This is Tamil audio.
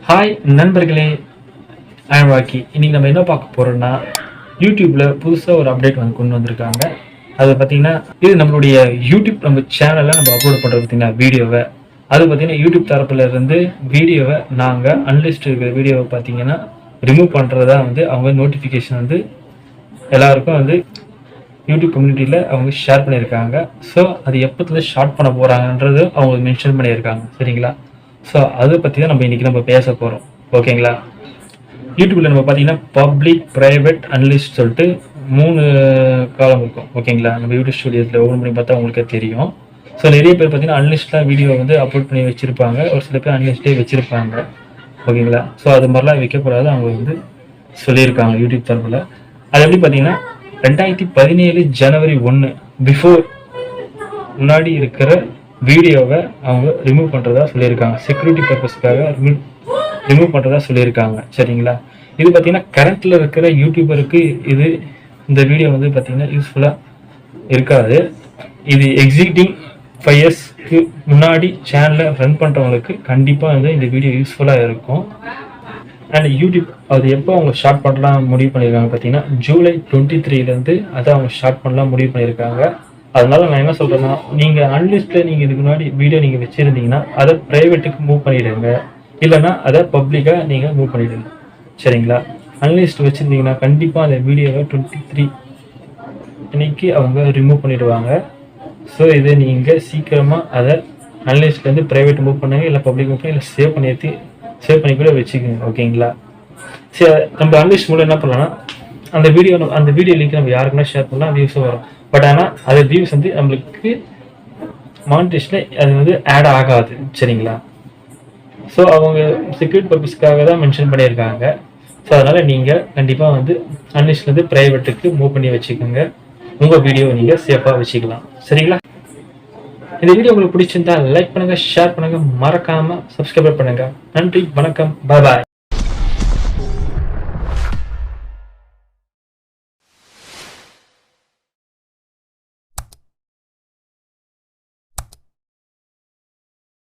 ஹாய் நண்பர்களே, ஐம் ராக்கி. இன்னைக்கு நம்ம என்ன பார்க்க போறோம்னா, யூடியூப்ல புதுசாக ஒரு அப்டேட் கொண்டு வந்திருக்காங்க. அது பார்த்தீங்கன்னா, இது நம்மளுடைய யூடியூப் நம்ம சேனலில் நம்ம அப்லோட் பண்ணுறது பார்த்தீங்கன்னா வீடியோவை, அது பார்த்தீங்கன்னா யூடியூப் தரப்புல இருந்து வீடியோவை நாங்கள் அன்லிஸ்ட் இருக்கிற வீடியோவை பார்த்தீங்கன்னா ரிமூவ் பண்ணுறதா அவங்க நோட்டிஃபிகேஷன் எல்லாருக்கும் யூடியூப் கம்யூனிட்டியில் அவங்க ஷேர் பண்ணியிருக்காங்க. ஸோ அது எப்போத்துல ஷார்ட் பண்ண போகிறாங்கன்றது அவங்க மென்ஷன் பண்ணியிருக்காங்க. சரிங்களா? ஸோ அதை பற்றி தான் நம்ம பேச போகிறோம். ஓகேங்களா? யூடியூப்பில் நம்ம பார்த்தீங்கன்னா பப்ளிக், ப்ரைவேட், அன்லிஸ்ட் சொல்லிட்டு 3 காலம் இருக்கும். ஓகேங்களா? நம்ம யூடியூப் ஸ்டுடியோஸில் ஓப்பன் பண்ணி பார்த்தா உங்களுக்கே தெரியும். ஸோ நிறைய பேர் பார்த்தீங்கன்னா அன்லிஸ்ட்லாம் வீடியோ அப்லோட் பண்ணி வச்சுருப்பாங்க. ஒரு சில பேர் அன்லிஸ்ட்டே வச்சுருப்பாங்க. ஓகேங்களா? ஸோ அது மாதிரிலாம் வைக்கக்கூடாது அவங்க சொல்லியிருக்காங்க யூடியூப் தரப்பில். அது எப்படி பார்த்தீங்கன்னா 2017 ஜனவரி 1 பிஃபோர் முன்னாடி இருக்கிற வீடியோவை அவங்க ரிமூவ் பண்ணுறதா சொல்லியிருக்காங்க. செக்யூரிட்டி பர்பஸ்க்காக ரிமூவ் பண்ணுறதா சொல்லியிருக்காங்க. சரிங்களா? இது பார்த்தீங்கன்னா கரண்ட்டில் இருக்கிற யூடியூபருக்கு இந்த வீடியோ பார்த்தீங்கன்னா யூஸ்ஃபுல்லாக இருக்காது. இது எக்ஸிஸ்டிங் 5 இயர்ஸ்க்கு முன்னாடி சேனலை ரன் பண்ணுறவங்களுக்கு கண்டிப்பாக இந்த வீடியோ யூஸ்ஃபுல்லாக இருக்கும். அண்ட் யூடியூப் அது எப்போ அவங்க ஸ்டார்ட் பண்ணலாம் முடிவு பண்ணியிருக்காங்க பார்த்தீங்கன்னா ஜூலை 23 அதை அவங்க ஸ்டார்ட் பண்ணலாம் முடிவு பண்ணியிருக்காங்க. அதனால நான் என்ன சொல்கிறேன்னா, நீங்கள் அன்லிஸ்ட்டில் நீங்கள் இதுக்கு முன்னாடி வீடியோ நீங்கள் வச்சுருந்தீங்கன்னா அதை ப்ரைவேட்டுக்கு மூவ் பண்ணிவிடுங்க. இல்லைனா அதை பப்ளிக்காக நீங்கள் மூவ் பண்ணிவிடுங்க. சரிங்களா? அன்லிஸ்ட் வச்சுருந்தீங்கன்னா கண்டிப்பாக அந்த வீடியோவை 23 அன்னைக்கு அவங்க ரிமூவ் பண்ணிவிடுவாங்க. ஸோ இதை நீங்கள் சீக்கிரமாக அதை அன்லிஸ்ட்லேருந்து ப்ரைவேட் மூவ் பண்ணுங்க, இல்லை பப்ளிக் மூவ் பண்ணி, இல்லை சேவ் பண்ணி கூட வச்சுக்கோங்க. ஓகேங்களா? சரி, நம்ம அன்லிஸ்ட் மூலம் என்ன பண்ணலாம்னா அந்த வீடியோ லிங்க் நம்ம யாருக்குன்னா ஷேர் பண்ணலாம், வியூஸும் வரும். பட் ஆனால் அது வியூஸ் நம்மளுக்கு மானிட்டேஷனில் அது ஆட் ஆகாது. சரிங்களா? ஸோ அவங்க செக்யூரிட்டி பர்பஸ்க்காக தான் மென்ஷன் பண்ணியிருக்காங்க. ஸோ அதனால் நீங்கள் கண்டிப்பாக அன்லிஸ்ட்லேருந்து ப்ரைவேட்டுக்கு மூவ் பண்ணி வச்சுக்கோங்க. உங்கள் வீடியோவை நீங்கள் சேஃபாக வச்சுக்கலாம். சரிங்களா? இந்த வீடியோ உங்களுக்கு பிடிச்சிருந்தா லைக் பண்ணுங்கள், ஷேர் பண்ணுங்கள், மறக்காமல் சப்ஸ்கிரைப் பண்ணுங்கள். நன்றி, வணக்கம், பாய்.